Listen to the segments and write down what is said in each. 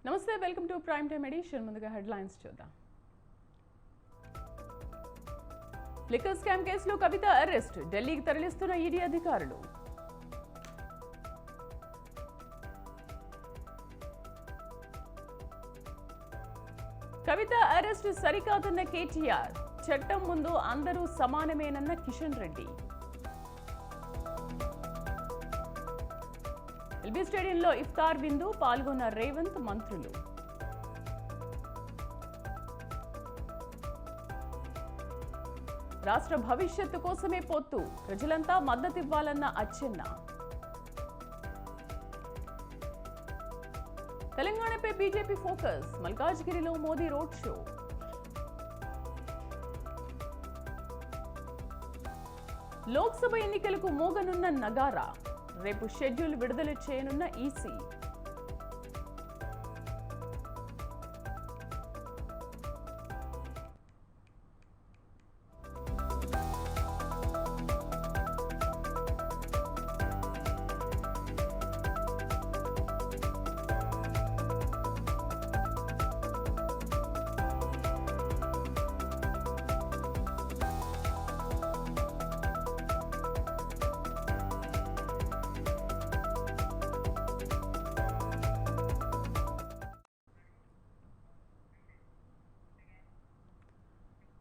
నమస్తే, welcome to prime time edition. ముందుగా headlines చూద్దాం. లిక్కర్ స్కామ్ కేసులో కవిత అరెస్ట్, ఢిల్లీకి తరలిస్తున్న ఈడీ అధికారులు. కవిత అరెస్ట్ సరికాదన్న కేటీఆర్, చట్టం ముందు అందరూ సమానమేనన్న కిషన్ రెడ్డి. ఎల్బీ స్టేడియంలో ఇఫ్తార్ విందు, పాల్గొన్న రేవంత్, మంత్రులు. రాష్ట్ర భవిష్యత్తు కోసమే పొత్తు, ప్రజలంతా మద్దతివ్వాలన్న అచ్చెన్న. తెలంగాణపై బీజేపీ ఫోకస్, మల్కాజ్గిరిలో మోదీ రోడ్ షో. లోక్సభ ఎన్నికలకు మోగనున్న నగారా, రేపు షెడ్యూల్ విడుదల చేయనున్న ఈసీ.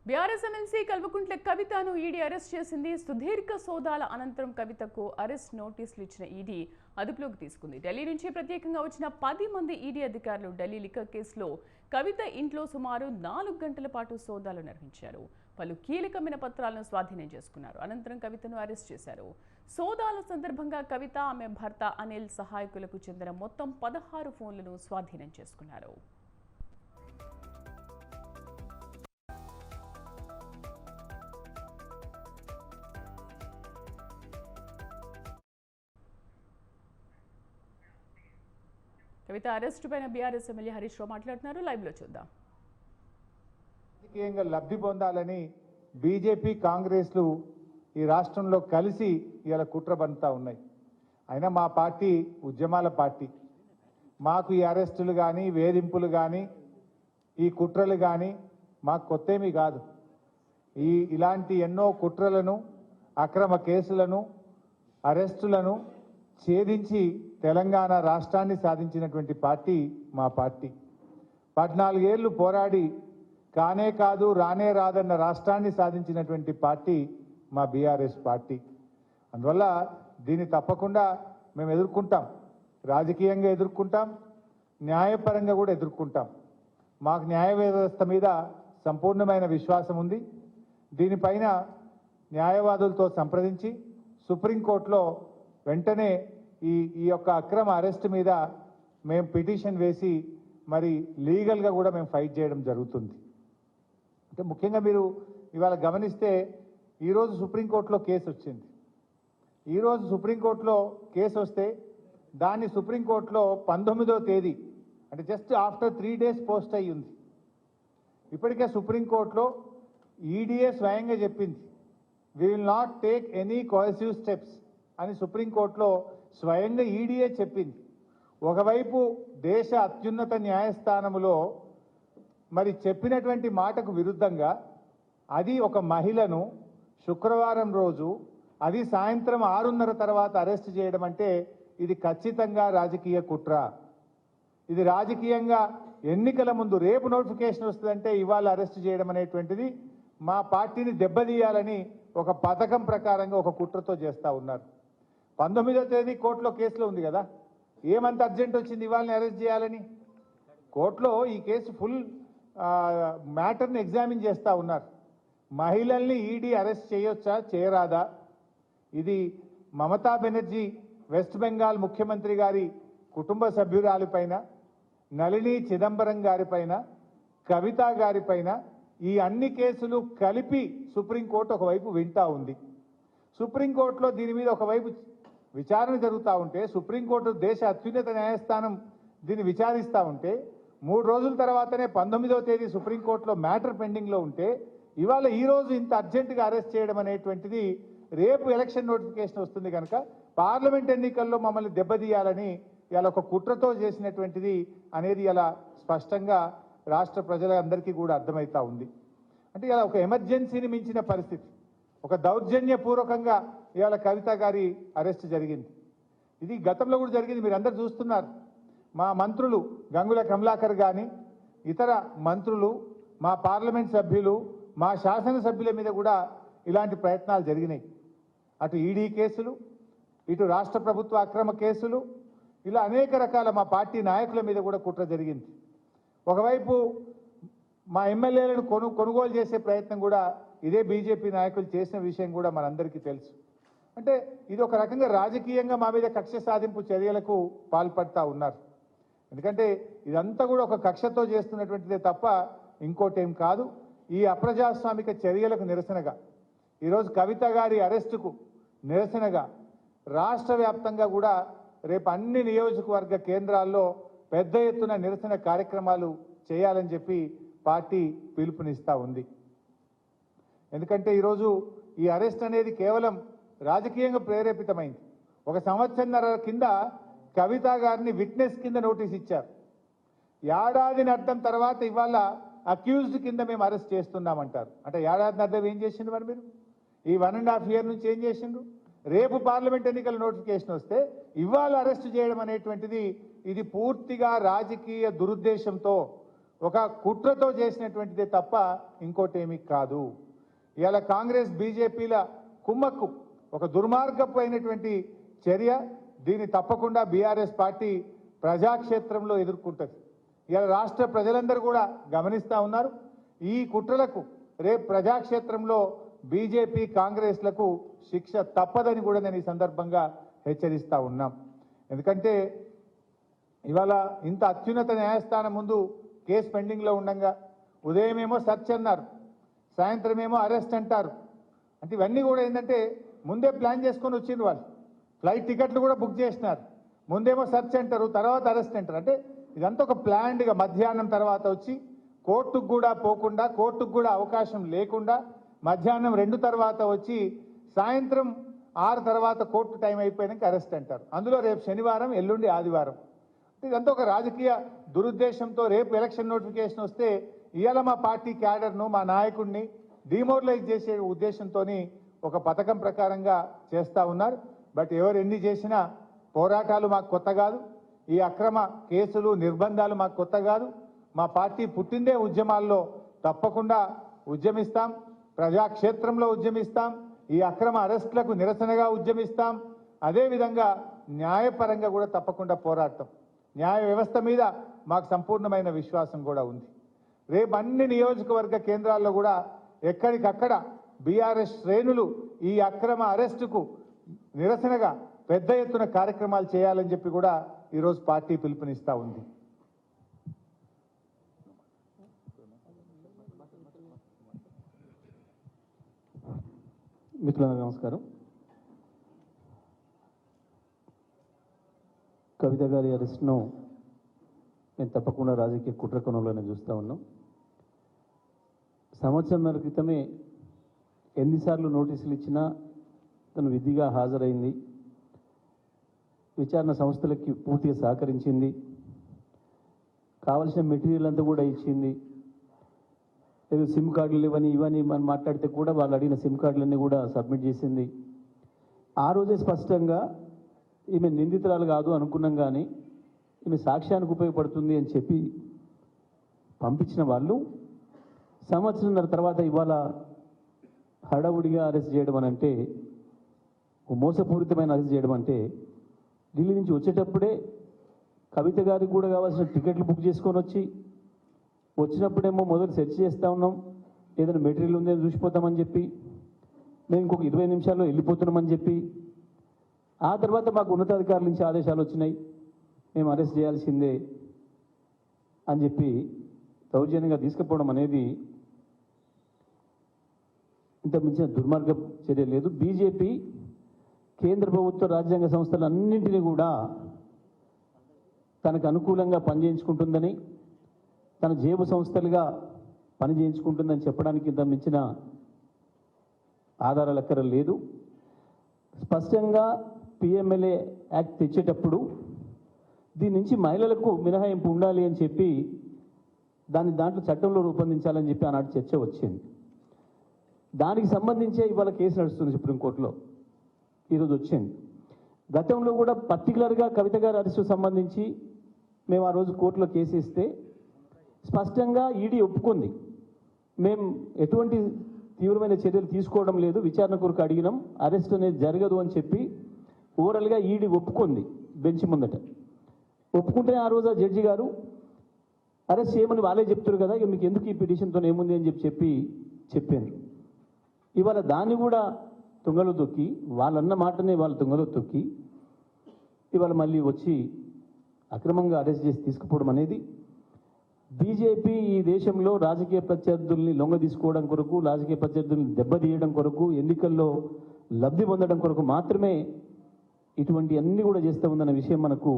బీఆర్ఎస్ ఎమ్మెల్సీ కల్వకుంట్ల కవితను ఈడీ అరెస్ట్ చేసింది. సుదీర్ఘ సోదాల అనంతరం కవితకు అరెస్ట్ నోటీసులు ఇచ్చిన ఈడీ అదుపులోకి తీసుకుంది. ఢిల్లీ నుంచి ప్రత్యేకంగా వచ్చిన 10 మంది ఈడీ అధికారులు ఢిల్లీ లిక్కర్ కేసులో కవిత ఇంట్లో సుమారు 4 గంటల పాటు సోదాలు నిర్వహించారు. పలు కీలకమైన పత్రాలను స్వాధీనం చేసుకున్నారు. అనంతరం కవితను అరెస్ట్ చేశారు. సోదాల సందర్భంగా కవిత, ఆమె భర్త అనిల్ సహాయకులకు చెందిన మొత్తం 16 ఫోన్లను స్వాధీనం చేసుకున్నారు. కవిత అరెస్ట్ పైన బీఆర్ఎస్ ఎమ్మెల్యే హరీష్ రావు మాట్లాడుతున్నారు. లైవ్ లో చూద్దాం. రాజకీయంగా లబ్ధి పొందాలని బీజేపీ, కాంగ్రెస్లు ఈ రాష్ట్రంలో కలిసి ఇలా కుట్ర పన్నుతా ఉన్నాయి. అయినా మా పార్టీ ఉద్యమాల పార్టీ. మాకు ఈ అరెస్టులు కానీ, వేధింపులు కానీ, ఈ కుట్రలు కానీ మాకు కొత్తేమీ కాదు. ఇలాంటి ఎన్నో కుట్రలను, అక్రమ కేసులను, అరెస్టులను ఛేదించి తెలంగాణ రాష్ట్రాన్ని సాధించినటువంటి పార్టీ మా పార్టీ. 14 ఏళ్లు పోరాడి కానే కాదు, రానే రాదన్న రాష్ట్రాన్ని సాధించినటువంటి పార్టీ మా బీఆర్ఎస్ పార్టీ. అందువల్ల దీన్ని తప్పకుండా మేము ఎదుర్కొంటాం. రాజకీయంగా ఎదుర్కొంటాం, న్యాయపరంగా కూడా ఎదుర్కొంటాం. మాకు న్యాయ వ్యవస్థ మీద సంపూర్ణమైన విశ్వాసం ఉంది. దీనిపైన న్యాయవాదులతో సంప్రదించి సుప్రీంకోర్టులో వెంటనే ఈ యొక్క అక్రమ అరెస్ట్ మీద మేము పిటిషన్ వేసి మరి లీగల్గా కూడా మేము ఫైట్ చేయడం జరుగుతుంది. అంటే ముఖ్యంగా మీరు ఇవాళ గమనిస్తే ఈరోజు సుప్రీంకోర్టులో కేసు వచ్చింది. ఈరోజు సుప్రీంకోర్టులో కేసు వస్తే దాన్ని సుప్రీంకోర్టులో 19వ తేదీ అంటే జస్ట్ ఆఫ్టర్ 3 days పోస్ట్ అయ్యి ఉంది. ఇప్పటికే సుప్రీంకోర్టులో ఈడీఏ స్వయంగా చెప్పింది, we will not take any coercive steps అని సుప్రీంకోర్టులో స్వయంగా ఈడీఏ చెప్పింది. ఒకవైపు దేశ అత్యున్నత న్యాయస్థానములో మరి చెప్పినటువంటి మాటకు విరుద్ధంగా అది ఒక మహిళను శుక్రవారం రోజు, అది సాయంత్రం 6:30 తర్వాత అరెస్ట్ చేయడం అంటే ఇది ఖచ్చితంగా రాజకీయ కుట్ర. ఇది రాజకీయంగా ఎన్నికల ముందు రేపు నోటిఫికేషన్ వస్తుందంటే ఇవాళ అరెస్ట్ చేయడం అనేటువంటిది మా పార్టీని దెబ్బతీయాలని ఒక పథకం ప్రకారంగా ఒక కుట్రతో చేస్తూ ఉన్నారు. 19వ తేదీ కోర్టులో కేసులో ఉంది కదా, ఏమంత అర్జెంట్ వచ్చింది ఇవాళని అరెస్ట్ చేయాలని? కోర్టులో ఈ కేసు ఫుల్ మ్యాటర్ని ఎగ్జామిన్ చేస్తూ ఉన్నారు. మహిళల్ని ఈడీ అరెస్ట్ చేయొచ్చా, చేయరాదా? ఇది మమతా బెనర్జీ వెస్ట్ బెంగాల్ ముఖ్యమంత్రి గారి కుటుంబ సభ్యురాలిపైన, నళిని చిదంబరం గారిపైన, కవిత గారిపైన ఈ అన్ని కేసులు కలిపి సుప్రీంకోర్టు ఒకవైపు వింటా ఉంది. సుప్రీంకోర్టులో దీని మీద ఒకవైపు విచారణ జరుగుతూ ఉంటే, సుప్రీంకోర్టు దేశ అత్యున్నత న్యాయస్థానం దీన్ని విచారిస్తూ ఉంటే, 3 రోజుల తర్వాతనే 19వ తేదీ సుప్రీంకోర్టులో మ్యాటర్ పెండింగ్లో ఉంటే ఇవాళ ఈరోజు ఇంత అర్జెంటుగా అరెస్ట్ చేయడం అనేటువంటిది రేపు ఎలక్షన్ నోటిఫికేషన్ వస్తుంది కనుక పార్లమెంట్ ఎన్నికల్లో మమ్మల్ని దెబ్బతీయాలని ఇలా ఒక కుట్రతో చేసినటువంటిది అనేది ఇలా స్పష్టంగా రాష్ట్ర ప్రజలందరికీ కూడా అర్థమవుతా ఉంది. అంటే ఇలా ఒక ఎమర్జెన్సీని మించిన పరిస్థితి, ఒక దౌర్జన్యపూర్వకంగా ఇవాళ కవిత గారి అరెస్ట్ జరిగింది. ఇది గతంలో కూడా జరిగింది, మీరు అందరు చూస్తున్నారు. మా మంత్రులు గంగుల కమలాకర్ కానీ ఇతర మంత్రులు, మా పార్లమెంట్ సభ్యులు, మా శాసనసభ్యుల మీద కూడా ఇలాంటి ప్రయత్నాలు జరిగినాయి. అటు ఈడీ కేసులు, ఇటు రాష్ట్ర ప్రభుత్వ అక్రమ కేసులు, ఇలా అనేక రకాల మా పార్టీ నాయకుల మీద కూడా కుట్ర జరిగింది. ఒకవైపు మా ఎమ్మెల్యేలను కొనుగోలు చేసే ప్రయత్నం కూడా ఇదే బీజేపీ నాయకులు చేసిన విషయం కూడా మనందరికీ తెలుసు. అంటే ఇది ఒక రకంగా రాజకీయంగా మా మీద కక్ష సాధింపు చర్యలకు పాల్పడతా ఉన్నారు. ఎందుకంటే ఇదంతా కూడా ఒక కక్షతో చేస్తున్నటువంటిదే తప్ప ఇంకోటేం కాదు. ఈ అప్రజాస్వామిక చర్యలకు నిరసనగా ఈరోజు కవిత గారి అరెస్టుకు నిరసనగా రాష్ట్ర వ్యాప్తంగా కూడా రేపు అన్ని నియోజకవర్గ కేంద్రాల్లో పెద్ద ఎత్తున నిరసన కార్యక్రమాలు చేయాలని చెప్పి పార్టీ పిలుపునిస్తూ ఉంది. ఎందుకంటే ఈరోజు ఈ అరెస్ట్ అనేది కేవలం రాజకీయంగా ప్రేరేపితమైంది. 1 సంవత్సరంన్నర కింద కవిత గారిని విట్నెస్ కింద నోటీస్ ఇచ్చారు. ఏడాదిని అర్థం తర్వాత ఇవాళ అక్యూజ్డ్ కింద మేము అరెస్ట్ చేస్తున్నామంటారు. అంటే ఏడాదిని అర్థం ఏం చేసిండ్రు మరి మీరు? ఈ 1.5 year నుంచి ఏం చేసిండ్రు? రేపు పార్లమెంట్ ఎన్నికల నోటిఫికేషన్ వస్తే ఇవాళ అరెస్ట్ చేయడం అనేటువంటిది ఇది పూర్తిగా రాజకీయ దురుద్దేశంతో ఒక కుట్రతో చేసినటువంటిదే తప్ప ఇంకోటేమీ కాదు. ఇవాళ కాంగ్రెస్ బీజేపీల కుమ్మక్కు ఒక దుర్మార్గపు అయినటువంటి చర్య. దీన్ని తప్పకుండా బీఆర్ఎస్ పార్టీ ప్రజాక్షేత్రంలో ఎదుర్కొంటుంది. ఇవాళ రాష్ట్ర ప్రజలందరూ కూడా గమనిస్తూ ఉన్నారు. ఈ కుట్రలకు రేపు ప్రజాక్షేత్రంలో బీజేపీ కాంగ్రెస్లకు శిక్ష తప్పదని కూడా నేను ఈ సందర్భంగా హెచ్చరిస్తూ ఉన్నాం. ఎందుకంటే ఇవాళ ఇంత అత్యున్నత న్యాయస్థానం ముందు కేసు పెండింగ్లో ఉండగా ఉదయమేమో సెర్చ్ అన్నారు, సాయంత్రం ఏమో అరెస్ట్ అంటారు. అంటే ఇవన్నీ కూడా ఏంటంటే ముందే ప్లాన్ చేసుకొని వచ్చిండ్రు. వాళ్ళు ఫ్లైట్ టికెట్లు కూడా బుక్ చేసినారు. ముందేమో సెర్చ్ అంటారు, తర్వాత అరెస్ట్ అంటారు. అంటే ఇదంతా ఒక ప్లాన్డ్గా మధ్యాహ్నం తర్వాత వచ్చి కోర్టుకు కూడా పోకుండా, కోర్టుకు కూడా అవకాశం లేకుండా మధ్యాహ్నం 2 తర్వాత వచ్చి సాయంత్రం 6 తర్వాత కోర్టు టైం అయిపోయాక అరెస్ట్ అంటారు. అందులో రేపు శనివారం, ఎల్లుండి ఆదివారం. ఇదంతా ఒక రాజకీయ దురుద్దేశంతో రేపు ఎలక్షన్ నోటిఫికేషన్ వస్తే ఇవాళ మా పార్టీ క్యాడర్ను, మా నాయకుడిని డిమోరలైజ్ చేసే ఉద్దేశంతో ఒక పథకం ప్రకారంగా చేస్తూ ఉన్నారు. బట్ ఎవరు ఎన్ని చేసినా పోరాటాలు మాకు కొత్త కాదు. ఈ అక్రమ కేసులు, నిర్బంధాలు మాకు కొత్త కాదు. మా పార్టీ పుట్టిందే ఉద్యమాల్లో. తప్పకుండా ఉద్యమిస్తాం, ప్రజాక్షేత్రంలో ఉద్యమిస్తాం, ఈ అక్రమ అరెస్టులకు నిరసనగా ఉద్యమిస్తాం. అదేవిధంగా న్యాయపరంగా కూడా తప్పకుండా పోరాడతాం. న్యాయ వ్యవస్థ మీద మాకు సంపూర్ణమైన విశ్వాసం కూడా ఉంది. రేపు అన్ని నియోజకవర్గ కేంద్రాల్లో కూడా ఎక్కడికక్కడ బీఆర్ఎస్ శ్రేణులు ఈ అక్రమ అరెస్టుకు నిరసనగా పెద్ద ఎత్తున కార్యక్రమాలు చేయాలని చెప్పి కూడా ఈరోజు పార్టీ పిలుపునిస్తూ ఉంది. మిత్రులకు నమస్కారం. కవిత గారి అరెస్ట్ను మేము తప్పకుండా రాజకీయ కుట్ర కోణంలోనే చూస్తూ ఉన్నాం. సంవత్సరంన్నర క్రితమే ఎన్నిసార్లు నోటీసులు ఇచ్చినా తను విధిగా హాజరైంది, విచారణ సంస్థలకి పూర్తిగా సహకరించింది, కావలసిన మెటీరియల్ అంతా కూడా ఇచ్చింది. ఏదో సిమ్ కార్డులు ఇవన్నీ మనం మాట్లాడితే కూడా వాళ్ళు అడిగిన సిమ్ కార్డులన్నీ కూడా సబ్మిట్ చేసింది. ఆ రోజే స్పష్టంగా ఈమె నిందితురాలు కాదు అనుకున్నాం, కానీ ఈమె సాక్ష్యానికి ఉపయోగపడుతుంది అని చెప్పి పంపించిన వాళ్ళు సంవత్సరంన్నర తర్వాత ఇవాళ హడావుడిగా అరెస్ట్ చేయడం అని అంటే, మోసపూరితమైన అరెస్ట్ చేయడం అంటే, ఢిల్లీ నుంచి వచ్చేటప్పుడే కవిత గారికి కూడా కావాల్సిన టికెట్లు బుక్ చేసుకొని వచ్చినప్పుడేమో మొదలు సెర్చ్ చేస్తూ ఉన్నాం, ఏదైనా మెటీరియల్ ఉందని చూసిపోతామని చెప్పి, మేము ఇంకొక 20 నిమిషాల్లో వెళ్ళిపోతున్నామని చెప్పి, ఆ తర్వాత మాకు ఉన్నతాధికారుల నుంచి ఆదేశాలు వచ్చినాయి, మేము అరెస్ట్ చేయాల్సిందే అని చెప్పి దౌర్జన్యంగా తీసుకుపోవడం అనేది ఇంత మించిన దుర్మార్గ చర్య లేదు. బీజేపీ కేంద్ర ప్రభుత్వ రాజ్యాంగ సంస్థలన్నింటినీ కూడా తనకు అనుకూలంగా పనిచేయించుకుంటుందని, తన జేబు సంస్థలుగా పనిచేయించుకుంటుందని చెప్పడానికి ఇంత మించిన ఆధారాలు ఎక్కడ లేదు. స్పష్టంగా పిఎంఎల్ఏ యాక్ట్ తెచ్చేటప్పుడు దీని నుంచి మహిళలకు మినహాయింపు ఉండాలి అని చెప్పి దాంట్లో చట్టంలో రూపొందించాలని చెప్పి ఆనాడు చర్చ వచ్చింది. దానికి సంబంధించే ఇవాళ కేసు నడుస్తుంది సుప్రీంకోర్టులో, ఈరోజు వచ్చింది. గతంలో కూడా పర్టికులర్గా కవిత గారి అరెస్టు సంబంధించి మేము ఆ రోజు కోర్టులో కేసు ఇస్తే స్పష్టంగా ఈడీ ఒప్పుకుంది, మేము ఎటువంటి తీవ్రమైన చర్యలు తీసుకోవడం లేదు, విచారణ కొరకు అడిగినాం, అరెస్ట్ అనేది జరగదు అని చెప్పి ఓవరాల్గా ఈడీ ఒప్పుకుంది బెంచ్ ముందట. ఒప్పుకుంటే ఆ రోజు ఆ జడ్జి గారు అరెస్ట్ చేయమని వాళ్ళే చెప్తారు కదా, ఇక మీకు ఎందుకు ఈ పిటిషన్తో ఏముంది అని చెప్పారు. ఇవాళ దాన్ని కూడా తుంగలో తొక్కి, వాళ్ళన్న మాటనే వాళ్ళు తుంగలో తొక్కి ఇవాళ మళ్ళీ వచ్చి అక్రమంగా అరెస్ట్ చేసి తీసుకుపోవడం అనేది బీజేపీ ఈ దేశంలో రాజకీయ ప్రత్యర్థుల్ని లొంగ తీసుకోవడం కొరకు, రాజకీయ ప్రత్యర్థుల్ని దెబ్బతీయడం కొరకు, ఎన్నికల్లో లబ్ధి పొందడం కొరకు మాత్రమే ఇటువంటి అన్ని కూడా చేస్తూ ఉందన్న విషయం మనకు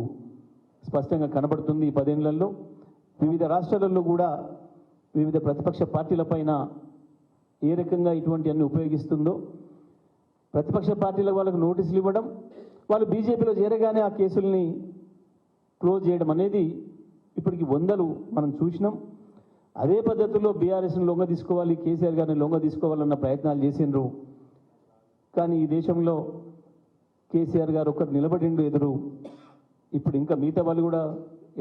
స్పష్టంగా కనబడుతుంది. ఈ 10 ఏళ్లలో వివిధ రాష్ట్రాలలో కూడా వివిధ ప్రతిపక్ష పార్టీలపైన ఏ రకంగా ఇటువంటి అన్ని ఉపయోగిస్తుందో, ప్రతిపక్ష పార్టీల వాళ్ళకు నోటీసులు ఇవ్వడం, వాళ్ళు బీజేపీలో చేరగానే ఆ కేసుల్ని క్లోజ్ చేయడం అనేది ఇప్పటికి 100లు మనం చూసినాం. అదే పద్ధతిలో బీఆర్ఎస్ని లొంగ తీసుకోవాలి, కేసీఆర్ గారిని లొంగ తీసుకోవాలన్న ప్రయత్నాలు చేసిండ్రు. కానీ ఈ దేశంలో కేసీఆర్ గారు ఒక్కరు నిలబడిండు ఎదురు. ఇప్పుడు ఇంకా మిగతా వాళ్ళు కూడా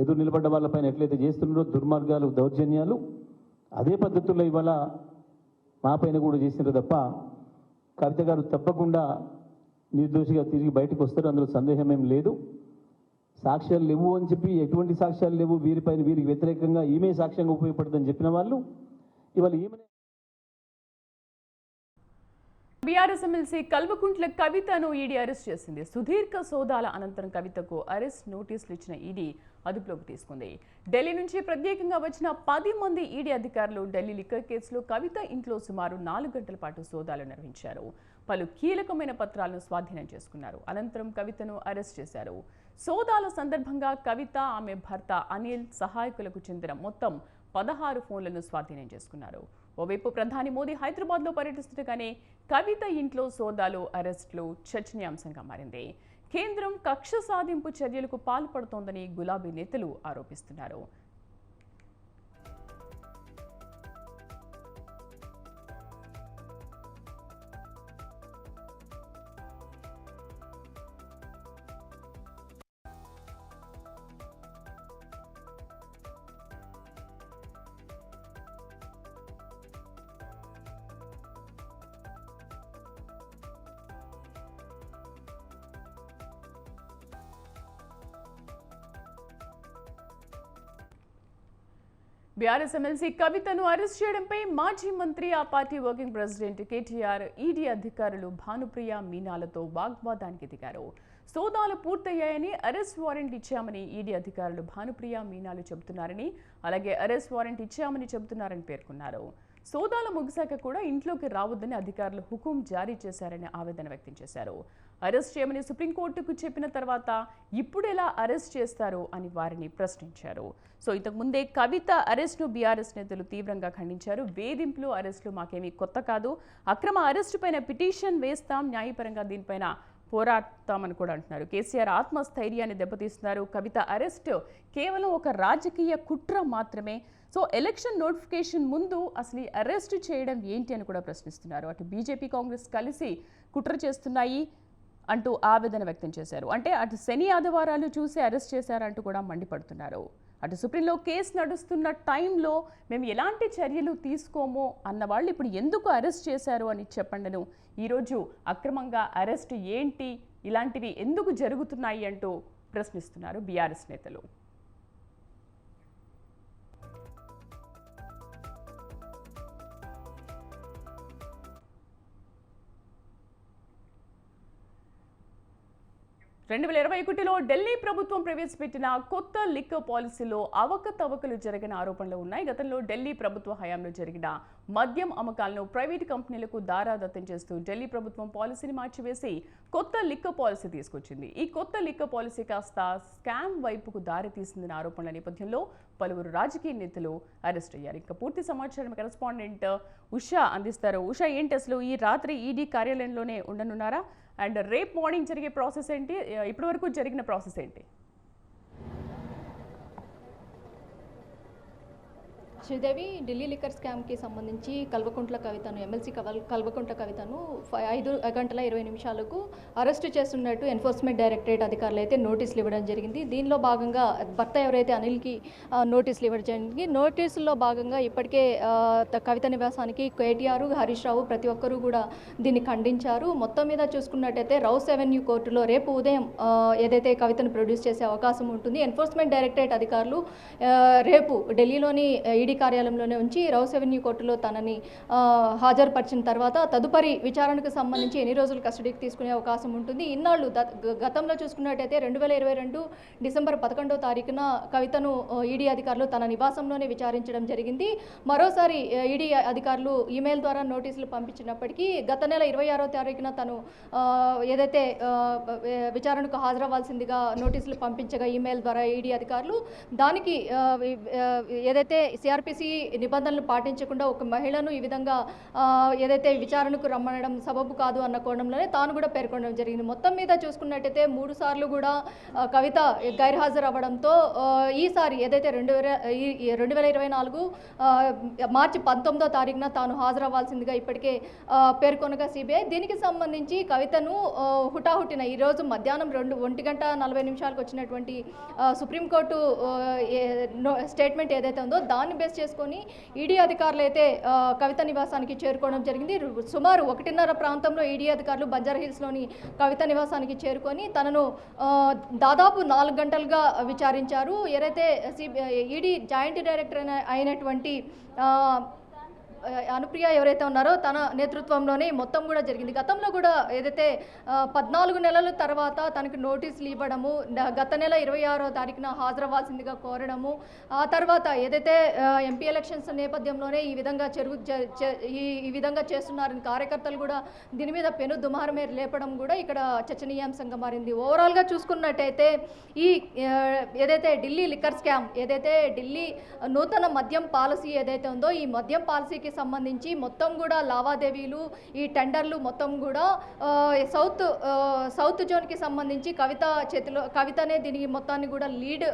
ఎదురు నిలబడ్డ వాళ్ళపైన ఎట్లయితే చేస్తున్నారో దుర్మార్గాలు, దౌర్జన్యాలు, అదే పద్ధతుల్లో ఇవాళ మా పైన కూడా చేసినారు తప్ప కవిత గారు తప్పకుండా నిర్దోషిగా తిరిగి బయటకు వస్తారు, అందులో సందేహం ఏం లేదు. సాక్ష్యాలు లేవు అని చెప్పి, ఎటువంటి సాక్ష్యాలు లేవు వీరికి వ్యతిరేకంగా ఈమె సాక్ష్యంగా ఉపయోగపడుతుందని చెప్పిన వాళ్ళు ఇవాళ ఈమె. బీఆర్ఎస్ ఎమ్మెల్సీ కల్వకుంట్ల కవితను ఈడీ అరెస్ట్ చేసింది. సుదీర్ఘ సోదాల అనంతరం కవితకు అరెస్ట్ నోటీసులు ఇచ్చిన ఈడీ అదుపులోకి తీసుకుంది. ఢిల్లీ నుంచి ప్రత్యేకంగా వచ్చిన 10 మంది ఈడీ అధికారులు ఢిల్లీ లిక్కర్ కేసులో కవిత ఇంట్లో సుమారు 4 గంటల పాటు సోదాలు నిర్వహించారు. పలు కీలకమైన పత్రాలను స్వాధీనం చేసుకున్నారు. అనంతరం కవితను అరెస్ట్ చేశారు. సోదాల సందర్భంగా కవిత, ఆమె భర్త అనిల్, సహాయకులకు చెందిన మొత్తం 16 ఫోన్లను స్వాధీనం చేసుకున్నారు. ఓవైపు ప్రధాని మోదీ హైదరాబాద్లో పర్యటిస్తుండగానే కవిత ఇంట్లో సోదాలు, అరెస్టులు చర్చనీయాంశంగా మారింది. కేంద్రం కక్ష సాధింపు చర్యలకు పాల్పడుతోందని గులాబీ నేతలు ఆరోపిస్తున్నారు. బీఆర్ఎస్ ఎమ్మెల్సీ కవితను అరెస్ట్ చేయడంపై మాజీ మంత్రి, ఆ party working president KTR, ED అధికారులు భానుప్రియ, మీనాలతో వాగ్వాదానికి దిగారు. సోదాలు పూర్తయ్యాయని, అరెస్ట్ వారెంట్ ఇచ్చామని ఈడీ అధికారులు భానుప్రియ, మీనాలు చెబుతున్నారని, అలాగే అరెస్ట్ వారెంట్ ఇచ్చామని చెబుతున్నారని పేర్కొన్నారు. సోదాలు ముగిశాక కూడా ఇంట్లోకి రావద్దని అధికారులు హుకుం జారీ చేశారని ఆవేదన వ్యక్తం చేశారు. అరెస్ట్ చేయమని సుప్రీంకోర్టుకు చెప్పిన తర్వాత ఇప్పుడు ఎలా అరెస్ట్ చేస్తారు అని వారిని ప్రశ్నించారు. సో ఇంతకుముందే కవిత అరెస్ట్ను బీఆర్ఎస్ నేతలు తీవ్రంగా ఖండించారు. వేధింపులు, అరెస్టులు మాకేమీ కొత్త కాదు, అక్రమ అరెస్టు పైన పిటిషన్ వేస్తాం, న్యాయపరంగా దీనిపైన పోరాడతామని కూడా అంటున్నారు. కేసీఆర్ ఆత్మస్థైర్యాన్ని దెబ్బతీస్తున్నారు. కవిత అరెస్ట్ కేవలం ఒక రాజకీయ కుట్ర మాత్రమే. సో ఎలక్షన్ నోటిఫికేషన్ ముందు అసలు ఈ అరెస్ట్ చేయడం ఏంటి అని కూడా ప్రశ్నిస్తున్నారు. అటు బీజేపీ, కాంగ్రెస్ కలిసి కుట్ర చేస్తున్నాయి అంటూ ఆవేదన వ్యక్తం చేశారు. అంటే అటు శని ఆదివారాలు చూసి అరెస్ట్ చేశారంటూ కూడా మండిపడుతున్నారు. అటు సుప్రీంలో కేసు నడుస్తున్న టైంలో మేము ఎలాంటి చర్యలు తీసుకోమో అన్న వాళ్ళు ఇప్పుడు ఎందుకు అరెస్ట్ చేశారు అని చెప్పండను. ఈరోజు అక్రమంగా అరెస్ట్ ఏంటి, ఇలాంటివి ఎందుకు జరుగుతున్నాయి అంటూ ప్రశ్నిస్తున్నారు బీఆర్ఎస్ నేతలు. ఢిల్లీ ప్రభుత్వం ప్రవేశపెట్టిన కొత్త లిక్కర్ పాలసీలో అవకతవకలు జరిగిన ఆరోపణలు ఉన్నాయి. గతంలో ఢిల్లీ ప్రభుత్వ హయాంలో జరిగిన మద్యం అమ్మకాలను ప్రైవేటు కంపెనీలకు దారాదత్తం చేస్తూ ఢిల్లీ ప్రభుత్వం పాలసీని మార్చివేసి కొత్త లిక్కర్ పాలసీ తీసుకొచ్చింది. ఈ కొత్త లిక్కర్ పాలసీ కాస్త స్కామ్ వైపుకు దారి తీసిందన్న ఆరోపణల నేపథ్యంలో పలువురు రాజకీయ నేతలు అరెస్ట్ అయ్యారు. ఇంకా పూర్తి సమాచారం కరెస్పాండెంట్ ఉషా అందిస్తారు. ఉషా, ఏంటి అసలు ఈ రాత్రి ఈడీ కార్యాలయంలోనే ఉండనున్నారా? అండ్ రేపు మార్నింగ్ జరిగే ప్రాసెస్ ఏంటి? ఇప్పటి వరకు జరిగిన ప్రాసెస్ ఏంటి? శ్రీదేవి ఢిల్లీ లిక్కర్ స్కామ్కి సంబంధించి కల్వకుంట్ల కవితను ఎమ్మెల్సీ కల్వకుంట్ల కవితను 5 గంటల 20 నిమిషాలకు అరెస్టు చేస్తున్నట్టు ఎన్ఫోర్స్మెంట్ డైరెక్టరేట్ అధికారులు అయితే నోటీసులు ఇవ్వడం జరిగింది. దీనిలో భాగంగా భర్త ఎవరైతే అనిల్కి నోటీసులు ఇవ్వడం జరిగింది. నోటీసుల్లో భాగంగా ఇప్పటికే కవిత నివాసానికి కేటీఆర్, హరీష్ రావు ప్రతి ఒక్కరూ కూడా దీన్ని ఖండించారు. మొత్తం మీద చూసుకున్నట్టయితే రౌస్ అవెన్యూ కోర్టులో రేపు ఉదయం ఏదైతే కవితను ప్రొడ్యూస్ చేసే అవకాశం ఉంటుంది. ఎన్ఫోర్స్మెంట్ డైరెక్టరేట్ అధికారులు రేపు ఢిల్లీలోని ఈడీ కార్యాలయంలోనే ఉంచి రౌస్ అవెన్యూ కోర్టులో తనని హాజరుపరిచిన తర్వాత తదుపరి విచారణకు సంబంధించి ఎన్ని రోజులు కస్టడీకి తీసుకునే అవకాశం ఉంటుంది. ఇన్నాళ్ళు గతంలో చూసుకున్నట్టయితే 2022 డిసెంబర్ 11వ తారీఖున కవితను ఈడీ అధికారులు తన నివాసంలోనే విచారించడం జరిగింది. మరోసారి ఈడీ అధికారులు ఈమెయిల్ ద్వారా నోటీసులు పంపించినప్పటికీ గత నెల 26వ తారీఖున తను ఏదైతే విచారణకు హాజరవ్వాల్సిందిగా నోటీసులు పంపించగా ఈమెయిల్ ద్వారా ఈడీ అధికారులు దానికి ఏదైతే సిఆర్పిసి నిబంధనలు పాటించకుండా ఒక మహిళను ఈ విధంగా ఏదైతే విచారణకు రమ్మనడం సబబు కాదు అన్న కోణంలోనే తాను కూడా పేర్కొనడం జరిగింది. మొత్తం మీద చూసుకున్నట్టయితే 3 సార్లు కూడా కవిత గైర్హాజరు అవ్వడంతో ఈసారి ఏదైతే 2024 మార్చి 19వ తారీఖున తాను హాజరవ్వాల్సిందిగా ఇప్పటికే పేర్కొనగా సిబిఐ దీనికి సంబంధించి కవితను హుటాహుటిన ఈరోజు మధ్యాహ్నం 1:40 వచ్చినటువంటి సుప్రీంకోర్టు స్టేట్మెంట్ ఏదైతే ఉందో దాన్ని బేస్ చేసుకొని ఈడీ అధికారులు అయితే కవిత నివాసానికి చేరుకోవడం జరిగింది. సుమారు 1:30 ప్రాంతంలో ఈడీ అధికారులు బంజారాహిల్స్లోని కవిత నివాసానికి చేరుకొని తనను దాదాపు 4 గంటలుగా విచారించారు. ఏదైతే ఈడీ జాయింట్ డైరెక్టర్ అయినటువంటి అనుప్రియ ఎవరైతే ఉన్నారో తన నేతృత్వంలోనే మొత్తం కూడా జరిగింది. గతంలో కూడా ఏదైతే 14 నెలల తర్వాత తనకు నోటీసులు ఇవ్వడము, గత నెల 26వ తారీఖున హాజరవ్వాల్సిందిగా కోరడము, ఆ తర్వాత ఏదైతే ఎంపీ ఎలక్షన్స్ నేపథ్యంలోనే ఈ విధంగా చేస్తున్నారని కార్యకర్తలు కూడా దీని మీద పెను దుమారమే లేపడం కూడా ఇక్కడ చర్చనీయాంశంగా మారింది. ఓవరాల్గా చూసుకున్నట్టయితే ఈ ఏదైతే ఢిల్లీ లిక్కర్ స్కామ్, ఏదైతే ఢిల్లీ నూతన మద్యం పాలసీ ఏదైతే ఉందో ఈ మద్యం పాలసీకి సంబంధించి మొత్తం కూడా లావాదేవీలు, ఈ టెండర్లు మొత్తం కూడా సౌత్ జోన్కి సంబంధించి కవితనే దీనికి మొత్తాన్ని కూడా లీడ్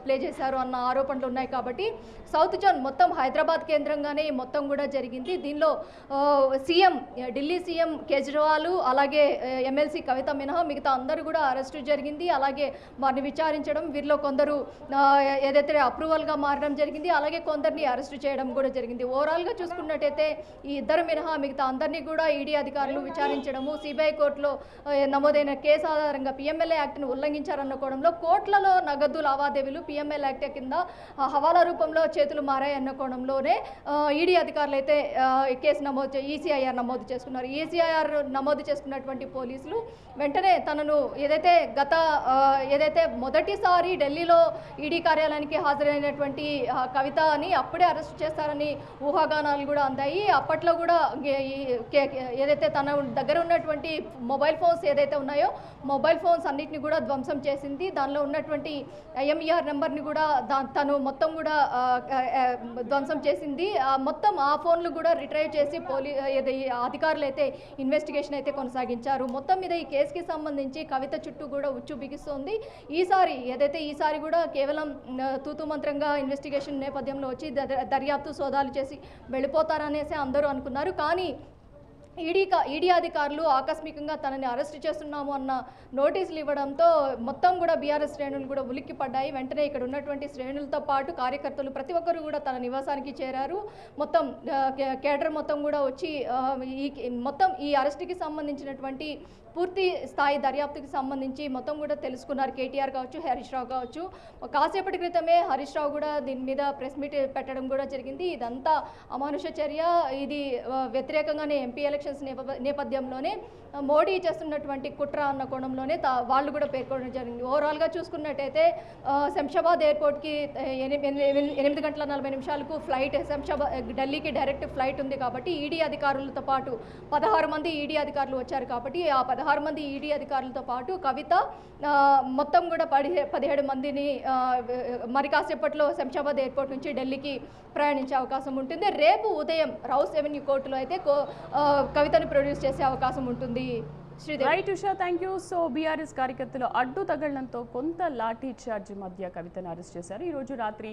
ప్లే చేశారు అన్న ఆరోపణలు ఉన్నాయి. కాబట్టి సౌత్ జోన్ మొత్తం హైదరాబాద్ కేంద్రంగానే మొత్తం కూడా జరిగింది. దీనిలో ఢిల్లీ సీఎం కేజ్రీవాల్, అలాగే ఎమ్మెల్సీ కవిత మినహా మిగతా అందరూ కూడా అరెస్టు జరిగింది. అలాగే వారిని విచారించడం, వీరిలో కొందరు ఏదైతే అప్రూవల్గా మారడం జరిగింది, అలాగే కొందరిని అరెస్టు చేయడం కూడా జరిగింది. ఓవరాల్గా చూసుకున్నట్టయితే ఈ ఇద్దరు మినహా మిగతా అందరినీ కూడా ఈడీ అధికారులు విచారించడము, సిబిఐ కోర్టులో నమోదైన కేసు ఆధారంగా పిఎంఎల్ఏ యాక్ట్ను ఉల్లంఘించారన్న కోణంలో కోట్లలో నగదు లావాదేవీలు పిఎంఎల్ యాక్ట్ కింద హవాలా రూపంలో చేతులు మారాయన్న కోణంలోనే ఈడీ అధికారులు అయితే కేసు ఈసీఐఆర్ నమోదు చేసుకున్నారు. ఈసీఐఆర్ నమోదు చేసుకున్నటువంటి పోలీసులు వెంటనే తనను ఏదైతే మొదటిసారి ఢిల్లీలో ఈడీ కార్యాలయానికి హాజరైనటువంటి కవిత అని అప్పుడే అరెస్ట్ చేస్తారని ఊహాగానాలు కూడా అందాయి. అప్పట్లో కూడా ఏదైతే తన దగ్గర ఉన్నటువంటి మొబైల్ ఫోన్స్ ఏదైతే ఉన్నాయో మొబైల్ ఫోన్స్ అన్నిటిని కూడా ధ్వంసం చేసింది. దానిలో ఉన్నటువంటి ఐఎంఈఆర్ నెంబర్ని కూడా తను మొత్తం కూడా ధ్వంసం చేసింది. మొత్తం ఆ ఫోన్లు కూడా రిట్రైవ్ చేసి అధికారులు అయితే ఇన్వెస్టిగేషన్ అయితే కొనసాగించారు. మొత్తం మీద ఈ కేసుకి సంబంధించి కవిత చుట్టూ కూడా ఉచ్చు బిగిస్తోంది. ఈసారి కూడా కేవలం తూతు మంత్రంగా ఇన్వెస్టిగేషన్ నేపథ్యంలో వచ్చి దర్యాప్తు సోదాలు చేసి వెళ్ళిపోతారనేసి అందరూ అనుకున్నారు. కానీ ఈడీ అధికారులు ఆకస్మికంగా తనని అరెస్ట్ చేస్తున్నాము అన్న నోటీసులు ఇవ్వడంతో మొత్తం కూడా బీఆర్ఎస్ శ్రేణులు కూడా ఉలిక్కి పడ్డాయి. వెంటనే ఇక్కడ ఉన్నటువంటి శ్రేణులతో పాటు కార్యకర్తలు ప్రతి ఒక్కరు కూడా తన నివాసానికి చేరారు. మొత్తం కేడర్ మొత్తం కూడా వచ్చి మొత్తం ఈ అరెస్ట్కి సంబంధించినటువంటి పూర్తి స్థాయి దర్యాప్తుకి సంబంధించి మొత్తం కూడా తెలుసుకున్నారు. కేటీఆర్ కావచ్చు, హరీష్ రావు కావచ్చు. కాసేపటి క్రితమే హరీష్ రావు కూడా దీని మీద ప్రెస్ మీట్ పెట్టడం కూడా జరిగింది. ఇదంతా అమానుష చర్య, ఇది వ్యతిరేకంగానే ఎంపీ ఎలక్షన్స్ నేపథ్యంలోనే మోడీ చేస్తున్నటువంటి కుట్ర అన్న కోణంలోనే వాళ్ళు కూడా పేర్కొనడం జరిగింది. ఓవరాల్గా చూసుకున్నట్టయితే శంషాబాద్ ఎయిర్పోర్ట్కి 8:40 ఫ్లైట్ ఢిల్లీకి డైరెక్ట్ ఫ్లైట్ ఉంది. కాబట్టి ఈడీ అధికారులతో పాటు 16 మంది ఈడీ అధికారులు వచ్చారు. కాబట్టి ఆ 16 మంది ఈడీ అధికారులతో పాటు కవిత మొత్తం కూడా 17 మందిని మరి కాసేపట్లో శంషాబాద్ ఎయిర్పోర్ట్ నుంచి ఢిల్లీకి ప్రయాణించే అవకాశం ఉంటుంది. రేపు ఉదయం రౌస్ అవెన్యూ కోర్టులో అయితే కవితను ప్రొడ్యూస్ చేసే అవకాశం ఉంటుంది. Sridevi. Right Usha, thank you. So BRS కార్యకర్తలు అడ్డు తగలడంతో కొంత లాఠీ చార్జ్ మధ్య కవితను అరెస్ట్ చేశారు. ఈ రోజు రాత్రి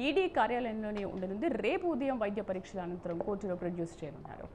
ఈడీ కార్యాలయంలోనే ఉండనుంది. రేపు ఉదయం వైద్య పరీక్షల అనంతరం కోర్టులో ప్రొడ్యూస్ చేయనున్నారు.